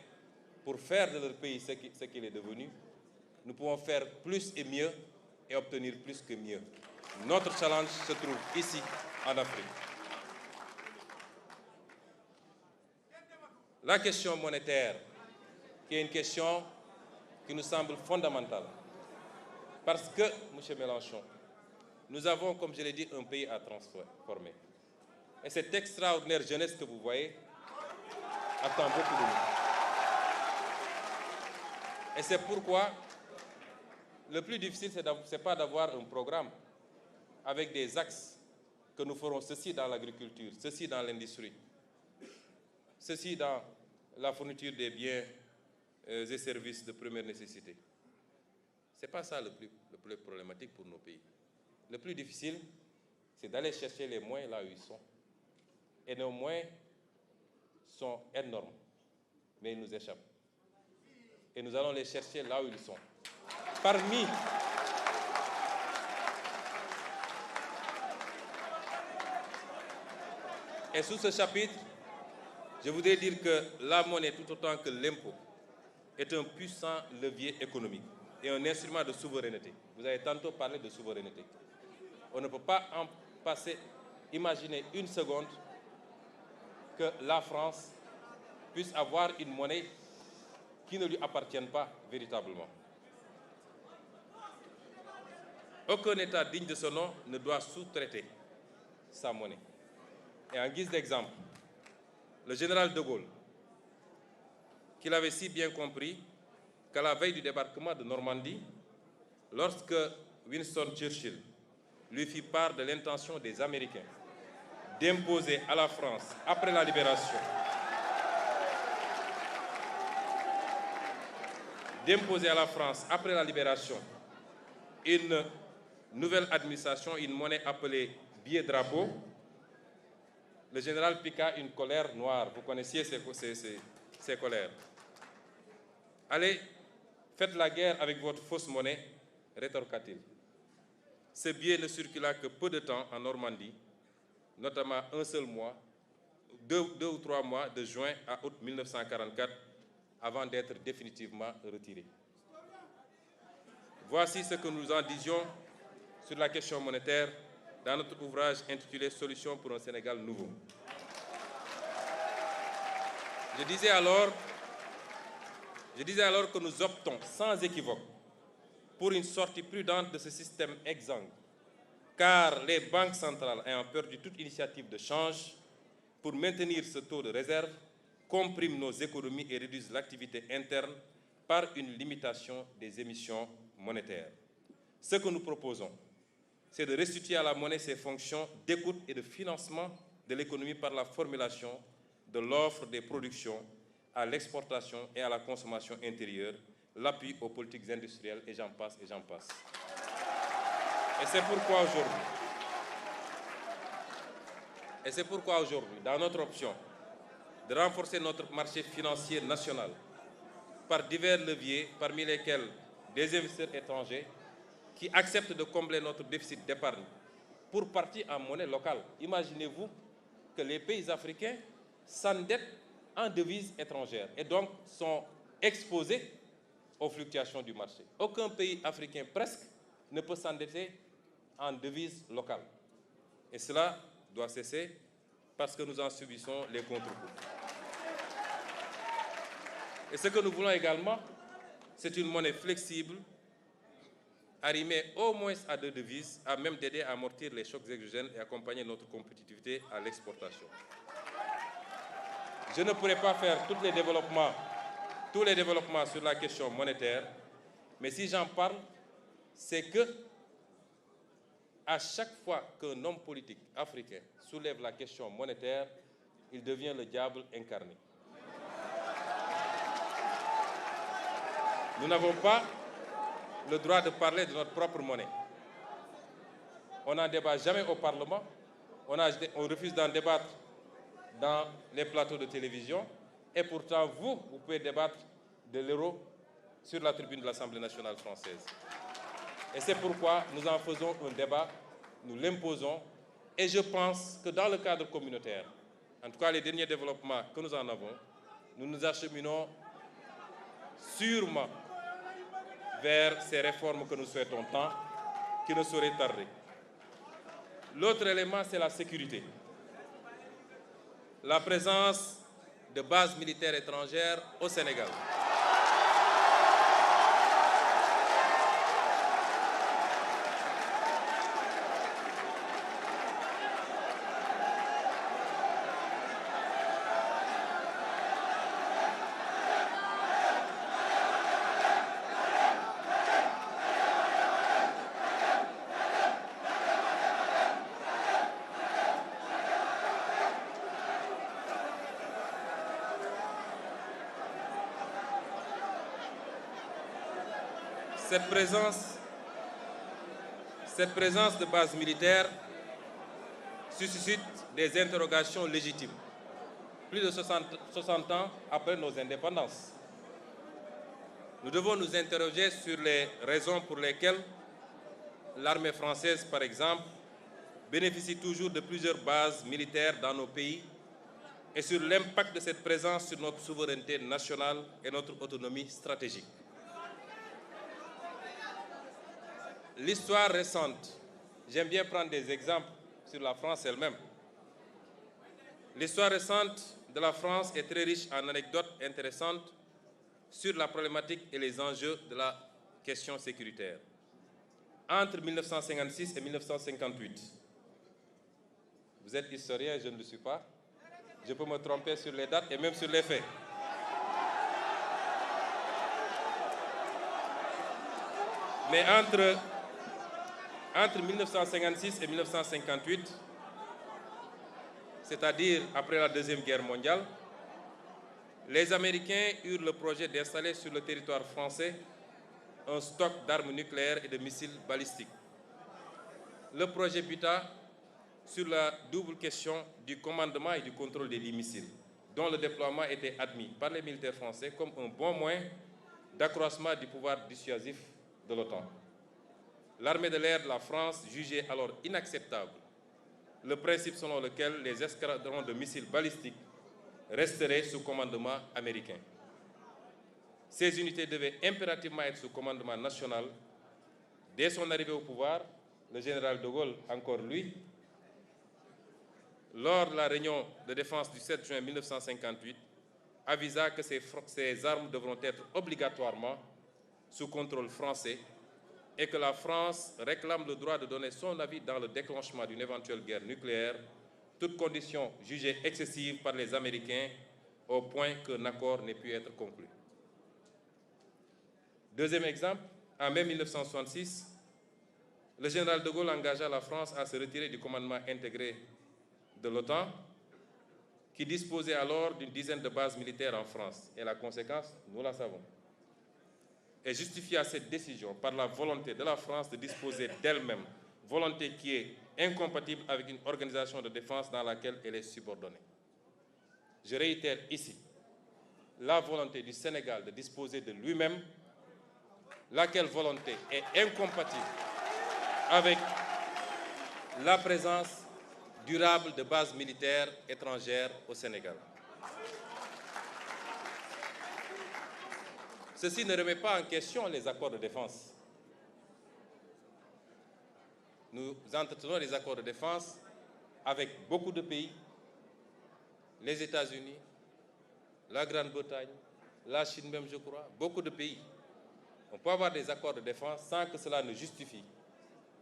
pour faire de leur pays ce qu'il est devenu, nous pouvons faire plus et mieux et obtenir plus que mieux. Notre challenge se trouve ici, en Afrique. La question monétaire, qui est une question qui nous semble fondamentale. Parce que, M. Mélenchon, nous avons, comme je l'ai dit, un pays à transformer. Et cette extraordinaire jeunesse que vous voyez attend beaucoup de nous. Et c'est pourquoi le plus difficile, ce n'est pas d'avoir un programme avec des axes que nous ferons ceci dans l'agriculture, ceci dans l'industrie, ceci dans la fourniture des biens et services de première nécessité. Ce n'est pas ça le plus problématique pour nos pays. Le plus difficile, c'est d'aller chercher les moyens là où ils sont. Et nos moyens sont énormes, mais ils nous échappent. Et nous allons les chercher là où ils sont. Parmi et sous ce chapitre, Je voudrais dire que la monnaie, tout autant que l'impôt, est un puissant levier économique et un instrument de souveraineté. Vous avez tantôt parlé de souveraineté. On ne peut pas en passer, imaginer une seconde que la France puisse avoir une monnaie qui ne lui appartienne pas véritablement. Aucun État digne de ce nom ne doit sous-traiter sa monnaie. Et en guise d'exemple, le général de Gaulle, qu'il avait si bien compris qu'à la veille du débarquement de Normandie, lorsque Winston Churchill lui fit part de l'intention des Américains d'imposer à la France, après la libération, une nouvelle administration, une monnaie appelée billet-drapeau, le général piqua une colère noire. Vous connaissiez ces colères. Allez, faites la guerre avec votre fausse monnaie, rétorqua-t-il. Ce billet ne circula que peu de temps en Normandie, notamment un seul mois, deux ou trois mois, de juin à août 1944, avant d'être définitivement retiré. Voici ce que nous en disions sur la question monétaire dans notre ouvrage intitulé « Solutions pour un Sénégal nouveau ». Je disais alors que nous optons sans équivoque pour une sortie prudente de ce système exsangue, car les banques centrales ayant perdu toute initiative de change pour maintenir ce taux de réserve, compriment nos économies et réduisent l'activité interne par une limitation des émissions monétaires. Ce que nous proposons, c'est de restituer à la monnaie ses fonctions d'écoute et de financement de l'économie par la formulation de l'offre des productions à l'exportation et à la consommation intérieure, l'appui aux politiques industrielles, et j'en passe, et j'en passe. Et c'est pourquoi aujourd'hui, dans notre option de renforcer notre marché financier national par divers leviers, parmi lesquels des investisseurs étrangers qui acceptent de combler notre déficit d'épargne pour partie en monnaie locale. Imaginez-vous que les pays africains s'endettent en devises étrangères et donc sont exposés aux fluctuations du marché. Aucun pays africain presque ne peut s'endetter en devises locales. Et cela doit cesser parce que nous en subissons les contre-coups. Et ce que nous voulons également, c'est une monnaie flexible, arrimée au moins à deux devises, à même d'aider à amortir les chocs exogènes et accompagner notre compétitivité à l'exportation. Je ne pourrai pas faire tous les développements sur la question monétaire, mais si j'en parle, c'est que à chaque fois qu'un homme politique africain soulève la question monétaire, il devient le diable incarné. Nous n'avons pas le droit de parler de notre propre monnaie. On n'en débat jamais au Parlement, on refuse d'en débattre dans les plateaux de télévision, et pourtant vous pouvez débattre de l'euro sur la tribune de l'Assemblée nationale française. Et c'est pourquoi nous en faisons un débat, nous l'imposons, et je pense que dans le cadre communautaire, en tout cas les derniers développements que nous en avons, nous nous acheminons sûrement vers ces réformes que nous souhaitons tant, qui ne sauraient tarder. L'autre élément, c'est la sécurité. La présence de bases militaires étrangères au Sénégal. Cette présence de bases militaires suscite des interrogations légitimes, plus de 60 ans après nos indépendances. Nous devons nous interroger sur les raisons pour lesquelles l'armée française, par exemple, bénéficie toujours de plusieurs bases militaires dans nos pays et sur l'impact de cette présence sur notre souveraineté nationale et notre autonomie stratégique. L'histoire récente, j'aime bien prendre des exemples sur la France elle-même. L'histoire récente de la France est très riche en anecdotes intéressantes sur la problématique et les enjeux de la question sécuritaire. Entre 1956 et 1958, vous êtes historien, je ne le suis pas. Je peux me tromper sur les dates et même sur les faits. Mais entre 1956 et 1958, c'est-à-dire après la Deuxième Guerre mondiale, les Américains eurent le projet d'installer sur le territoire français un stock d'armes nucléaires et de missiles balistiques. Le projet buta sur la double question du commandement et du contrôle des missiles, dont le déploiement était admis par les militaires français comme un bon moyen d'accroissement du pouvoir dissuasif de l'OTAN. L'armée de l'air de la France jugeait alors inacceptable le principe selon lequel les escadrons de missiles balistiques resteraient sous commandement américain. Ces unités devaient impérativement être sous commandement national. Dès son arrivée au pouvoir, le général de Gaulle, encore lui, lors de la réunion de défense du 7 juin 1958, avisa que ces armes devront être obligatoirement sous contrôle français et que la France réclame le droit de donner son avis dans le déclenchement d'une éventuelle guerre nucléaire, toutes conditions jugées excessives par les Américains au point qu'un accord n'ait pu être conclu. Deuxième exemple, en mai 1966, le général de Gaulle engagea la France à se retirer du commandement intégré de l'OTAN, qui disposait alors d'une dizaine de bases militaires en France. Et la conséquence, nous la savons. Et justifia cette décision par la volonté de la France de disposer d'elle-même, volonté qui est incompatible avec une organisation de défense dans laquelle elle est subordonnée. Je réitère ici la volonté du Sénégal de disposer de lui-même, laquelle volonté est incompatible avec la présence durable de bases militaires étrangères au Sénégal. Ceci ne remet pas en question les accords de défense. Nous entretenons des accords de défense avec beaucoup de pays, les États-Unis, la Grande-Bretagne, la Chine même, je crois, beaucoup de pays. On peut avoir des accords de défense sans que cela ne justifie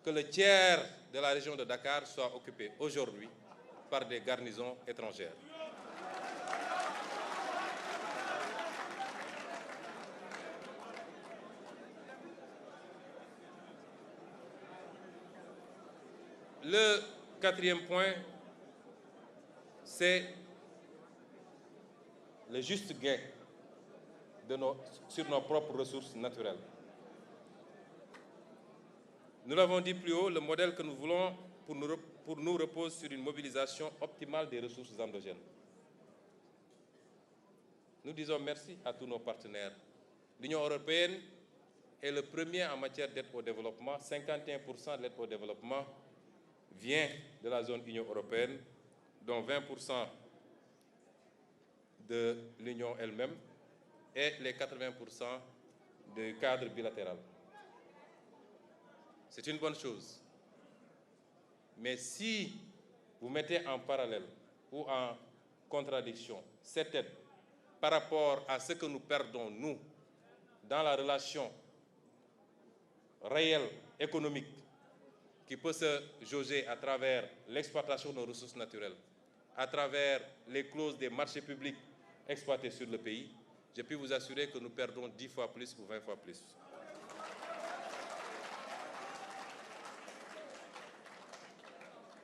que le tiers de la région de Dakar soit occupé aujourd'hui par des garnisons étrangères. Le quatrième point, c'est le juste gain sur nos propres ressources naturelles. Nous l'avons dit plus haut, le modèle que nous voulons pour nous repose sur une mobilisation optimale des ressources endogènes. Nous disons merci à tous nos partenaires. L'Union européenne est le premier en matière d'aide au développement. 51% de l'aide au développement vient de la zone Union européenne, dont 20% de l'Union elle-même et les 80% du cadre bilatéral. C'est une bonne chose. Mais si vous mettez en parallèle ou en contradiction cette aide par rapport à ce que nous perdons, nous, dans la relation réelle, économique, qui peut se jauger à travers l'exploitation de nos ressources naturelles, à travers les clauses des marchés publics exploités sur le pays, je puis vous assurer que nous perdons 10 fois plus ou 20 fois plus.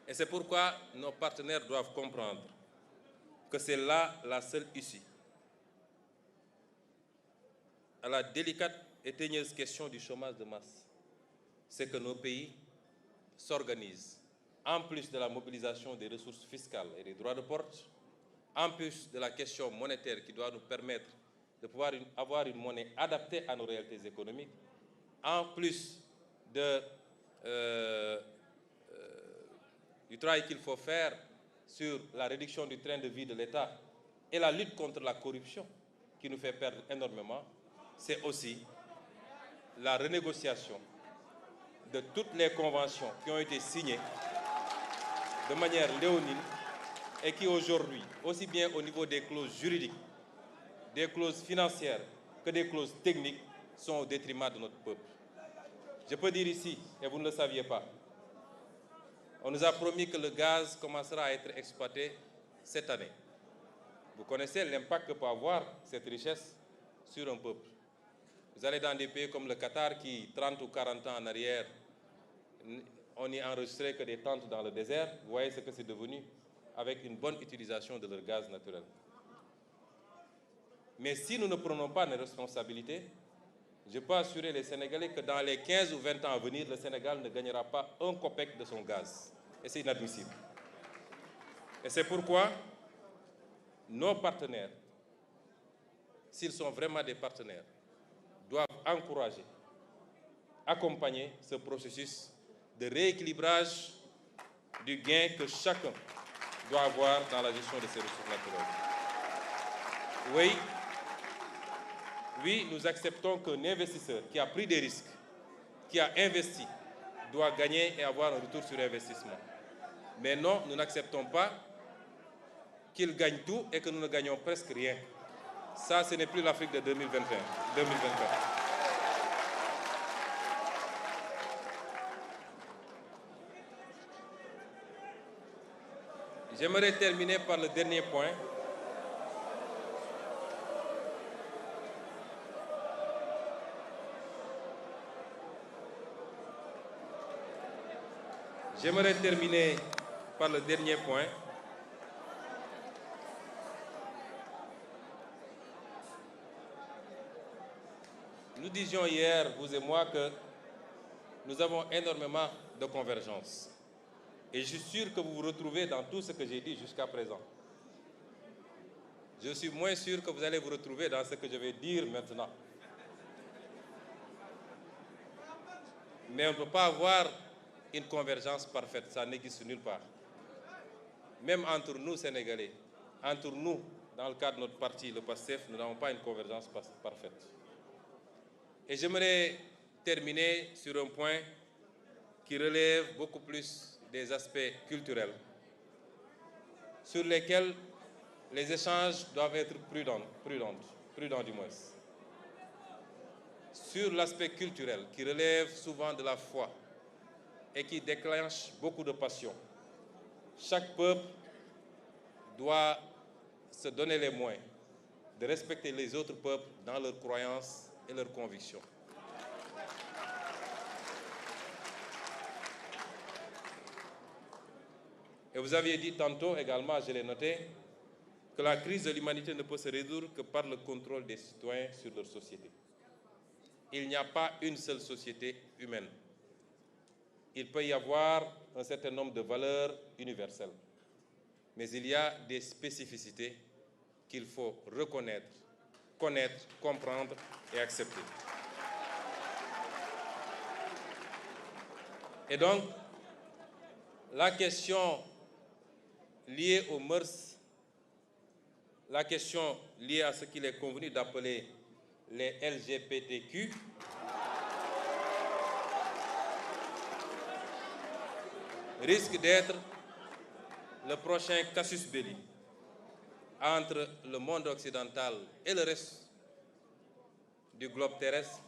Et c'est pourquoi nos partenaires doivent comprendre que c'est là la seule issue à la délicate et teigneuse question du chômage de masse. C'est que nos pays s'organisent, en plus de la mobilisation des ressources fiscales et des droits de porte, en plus de la question monétaire qui doit nous permettre de pouvoir avoir une monnaie adaptée à nos réalités économiques, en plus du travail qu'il faut faire sur la réduction du train de vie de l'État et la lutte contre la corruption qui nous fait perdre énormément, c'est aussi la renégociation de toutes les conventions qui ont été signées de manière léonine et qui aujourd'hui, aussi bien au niveau des clauses juridiques, des clauses financières que des clauses techniques, sont au détriment de notre peuple. Je peux dire ici, et vous ne le saviez pas, on nous a promis que le gaz commencera à être exploité cette année. Vous connaissez l'impact que peut avoir cette richesse sur un peuple. Vous allez dans des pays comme le Qatar qui, 30 ou 40 ans en arrière, on n'y enregistrait que des tentes dans le désert. Vous voyez ce que c'est devenu avec une bonne utilisation de leur gaz naturel. Mais si nous ne prenons pas nos responsabilités, je peux assurer les Sénégalais que dans les 15 ou 20 ans à venir, le Sénégal ne gagnera pas un copec de son gaz. Et c'est inadmissible. Et c'est pourquoi nos partenaires, s'ils sont vraiment des partenaires, doivent encourager, accompagner ce processus de rééquilibrage du gain que chacun doit avoir dans la gestion de ses ressources naturelles. Oui, nous acceptons qu'un investisseur qui a pris des risques, qui a investi, doit gagner et avoir un retour sur investissement. Mais non, nous n'acceptons pas qu'il gagne tout et que nous ne gagnons presque rien. Ça, ce n'est plus l'Afrique de 2021, 2024. J'aimerais terminer par le dernier point. J'aimerais terminer par le dernier point. Nous disions hier, vous et moi, que nous avons énormément de convergences. Et je suis sûr que vous vous retrouvez dans tout ce que j'ai dit jusqu'à présent. Je suis moins sûr que vous allez vous retrouver dans ce que je vais dire maintenant. Mais on ne peut pas avoir une convergence parfaite, ça n'existe nulle part. Même entre nous, Sénégalais, entre nous, dans le cadre de notre parti, le PASTEF, nous n'avons pas une convergence parfaite. Et j'aimerais terminer sur un point qui relève beaucoup plus des aspects culturels, sur lesquels les échanges doivent être prudents du moins. Sur l'aspect culturel, qui relève souvent de la foi et qui déclenche beaucoup de passion, chaque peuple doit se donner les moyens de respecter les autres peuples dans leurs croyances et leurs convictions. Et vous aviez dit tantôt également, je l'ai noté, que la crise de l'humanité ne peut se résoudre que par le contrôle des citoyens sur leur société. Il n'y a pas une seule société humaine. Il peut y avoir un certain nombre de valeurs universelles, mais il y a des spécificités qu'il faut reconnaître, connaître, comprendre et accepter. Et donc, la question liée aux mœurs, la question liée à ce qu'il est convenu d'appeler les LGBTQ, risque d'être le prochain casus belli entre le monde occidental et le reste du globe terrestre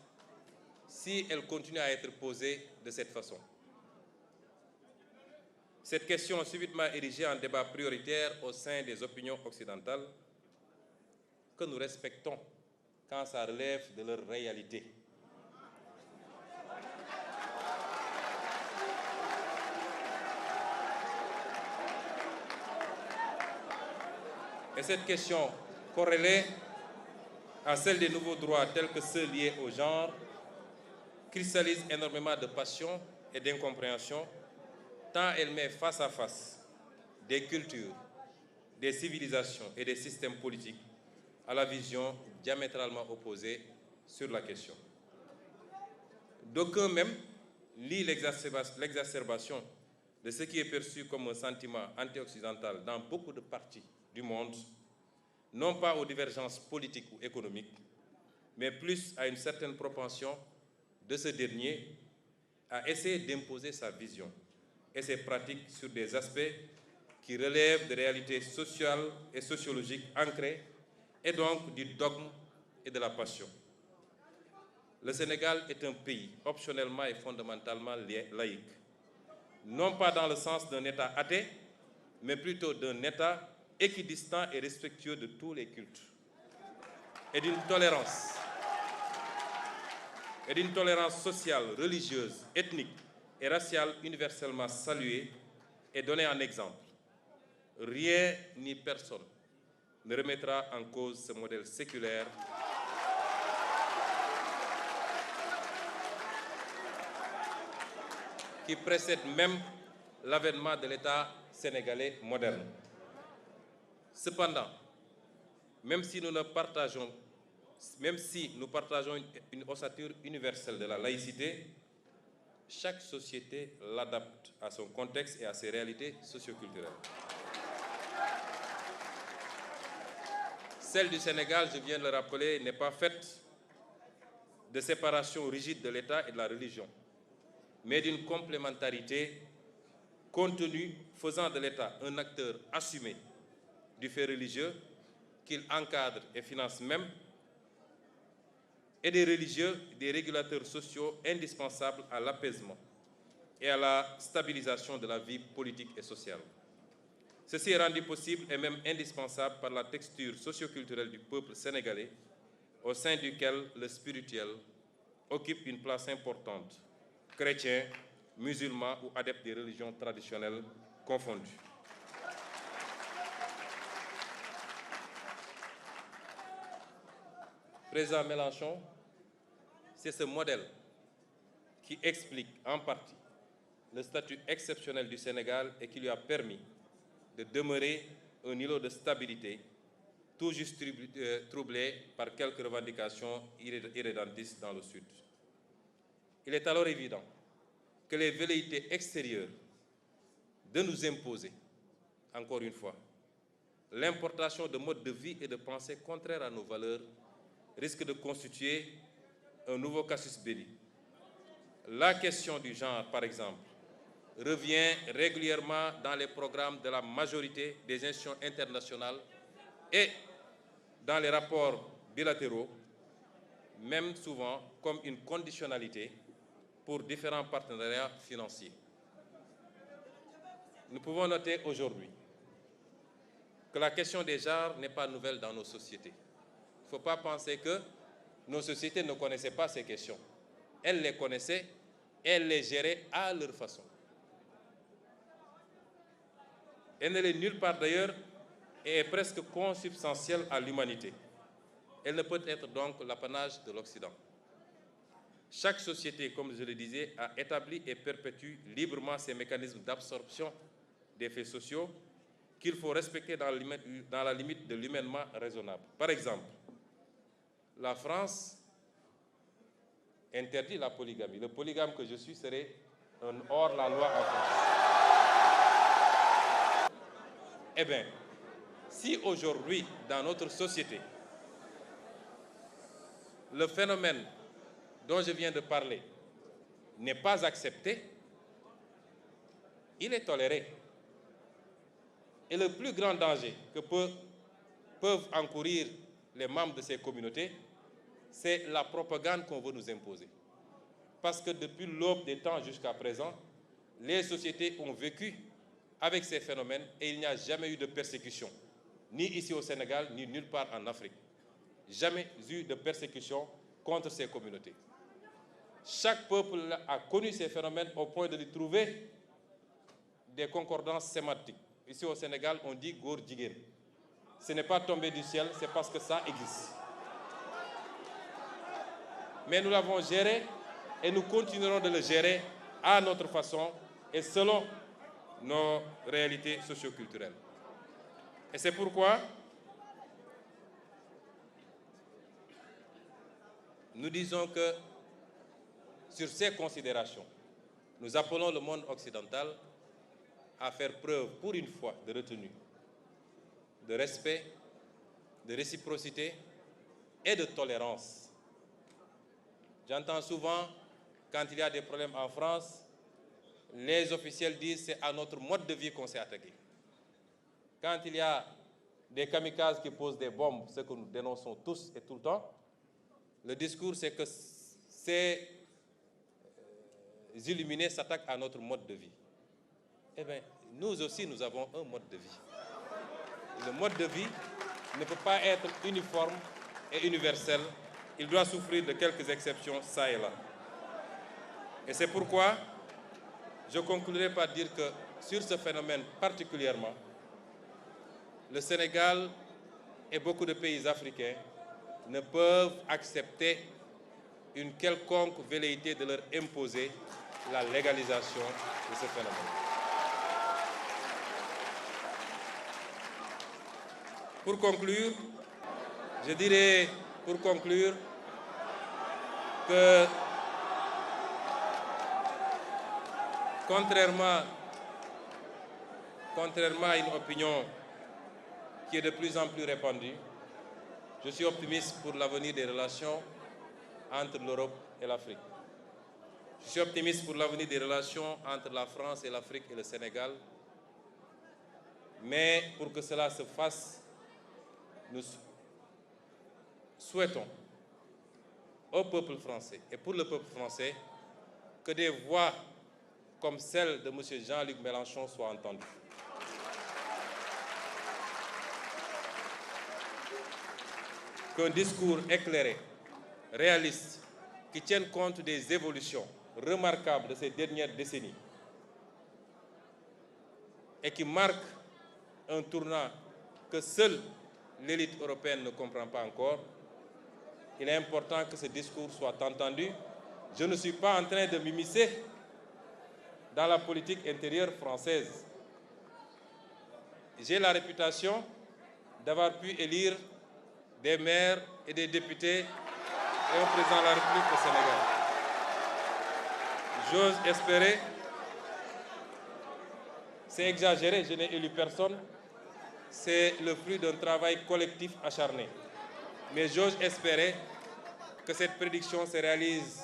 si elle continue à être posée de cette façon. Cette question subitement érigée en débat prioritaire au sein des opinions occidentales que nous respectons quand ça relève de leur réalité. Et cette question corrélée à celle des nouveaux droits tels que ceux liés au genre cristallise énormément de passion et d'incompréhension tant elle met face à face des cultures, des civilisations et des systèmes politiques à la vision diamétralement opposée sur la question. D'aucuns même lient l'exacerbation de ce qui est perçu comme un sentiment anti-occidental dans beaucoup de parties du monde, non pas aux divergences politiques ou économiques, mais plus à une certaine propension de ce dernier à essayer d'imposer sa vision et ses pratiques sur des aspects qui relèvent de réalités sociales et sociologiques ancrées et donc du dogme et de la passion. Le Sénégal est un pays optionnellement et fondamentalement laïque, non pas dans le sens d'un État athée, mais plutôt d'un État équidistant et respectueux de tous les cultes, et d'une tolérance sociale, religieuse, ethnique et raciale universellement saluée et donnée en exemple. Rien ni personne ne remettra en cause ce modèle séculaire qui précède même l'avènement de l'État sénégalais moderne. Cependant, même si nous partageons une ossature universelle de la laïcité, chaque société l'adapte à son contexte et à ses réalités socioculturelles. Celle du Sénégal, je viens de le rappeler, n'est pas faite de séparation rigide de l'État et de la religion, mais d'une complémentarité contenue faisant de l'État un acteur assumé du fait religieux qu'il encadre et finance même, et des religieux, des régulateurs sociaux indispensables à l'apaisement et à la stabilisation de la vie politique et sociale. Ceci est rendu possible et même indispensable par la texture socioculturelle du peuple sénégalais, au sein duquel le spirituel occupe une place importante, chrétiens, musulmans ou adeptes des religions traditionnelles confondues. Président Mélenchon, c'est ce modèle qui explique en partie le statut exceptionnel du Sénégal et qui lui a permis de demeurer un îlot de stabilité, tout juste troublé par quelques revendications irrédentistes dans le Sud. Il est alors évident que les velléités extérieures de nous imposer, encore une fois, l'importation de modes de vie et de pensée contraires à nos valeurs risque de constituer un nouveau casus belli. La question du genre, par exemple, revient régulièrement dans les programmes de la majorité des institutions internationales et dans les rapports bilatéraux, même souvent comme une conditionnalité pour différents partenariats financiers. Nous pouvons noter aujourd'hui que la question des genres n'est pas nouvelle dans nos sociétés. Il ne faut pas penser que nos sociétés ne connaissaient pas ces questions. Elles les connaissaient et elles les géraient à leur façon. Elle ne l'est nulle part d'ailleurs et est presque consubstantielle à l'humanité. Elle ne peut être donc l'apanage de l'Occident. Chaque société, comme je le disais, a établi et perpétue librement ses mécanismes d'absorption des faits sociaux qu'il faut respecter dans la limite de l'humainement raisonnable. Par exemple, la France interdit la polygamie. Le polygame que je suis serait un hors-la-loi en France. Eh bien, si aujourd'hui, dans notre société, le phénomène dont je viens de parler n'est pas accepté, il est toléré. Et le plus grand danger que peuvent encourir les membres de ces communautés, c'est la propagande qu'on veut nous imposer. Parce que depuis l'aube des temps jusqu'à présent, les sociétés ont vécu avec ces phénomènes et il n'y a jamais eu de persécution, ni ici au Sénégal, ni nulle part en Afrique. Jamais eu de persécution contre ces communautés. Chaque peuple a connu ces phénomènes au point de lui trouver des concordances sémantiques. Ici au Sénégal, on dit Gor Djiguen. Ce n'est pas tombé du ciel, c'est parce que ça existe. Mais nous l'avons géré et nous continuerons de le gérer à notre façon et selon nos réalités socioculturelles. Et c'est pourquoi nous disons que sur ces considérations, nous appelons le monde occidental à faire preuve, pour une fois, de retenue, de respect, de réciprocité et de tolérance. J'entends souvent, quand il y a des problèmes en France, les officiels disent que c'est à notre mode de vie qu'on s'est attaqué. Quand il y a des kamikazes qui posent des bombes, ce que nous dénonçons tous et tout le temps, le discours c'est que ces illuminés s'attaquent à notre mode de vie. Eh bien, nous aussi, nous avons un mode de vie. Le mode de vie ne peut pas être uniforme et universel. Il doit souffrir de quelques exceptions, ça et là. Et c'est pourquoi je conclurai par dire que sur ce phénomène particulièrement, le Sénégal et beaucoup de pays africains ne peuvent accepter une quelconque velléité de leur imposer la légalisation de ce phénomène. Pour conclure, je dirais que contrairement à une opinion qui est de plus en plus répandue, je suis optimiste pour l'avenir des relations entre l'Europe et l'Afrique. Je suis optimiste pour l'avenir des relations entre la France et l'Afrique et le Sénégal. Mais pour que cela se fasse, nous souhaitons au peuple français et pour le peuple français que des voix comme celle de M. Jean-Luc Mélenchon soient entendues. Qu'un discours éclairé, réaliste, qui tienne compte des évolutions remarquables de ces dernières décennies et qui marque un tournant que seule l'élite européenne ne comprend pas encore, il est important que ce discours soit entendu. Je ne suis pas en train de m'immiscer dans la politique intérieure française. J'ai la réputation d'avoir pu élire des maires et des députés et un président de la République au Sénégal. J'ose espérer, c'est exagéré, je n'ai élu personne, c'est le fruit d'un travail collectif acharné. Mais j'ose espérer que cette prédiction se réalise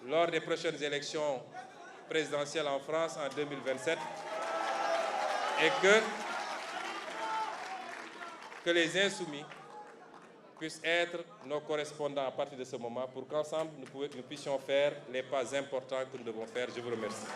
lors des prochaines élections présidentielles en France en 2027 et que les insoumis puissent être nos correspondants à partir de ce moment pour qu'ensemble nous puissions faire les pas importants que nous devons faire. Je vous remercie.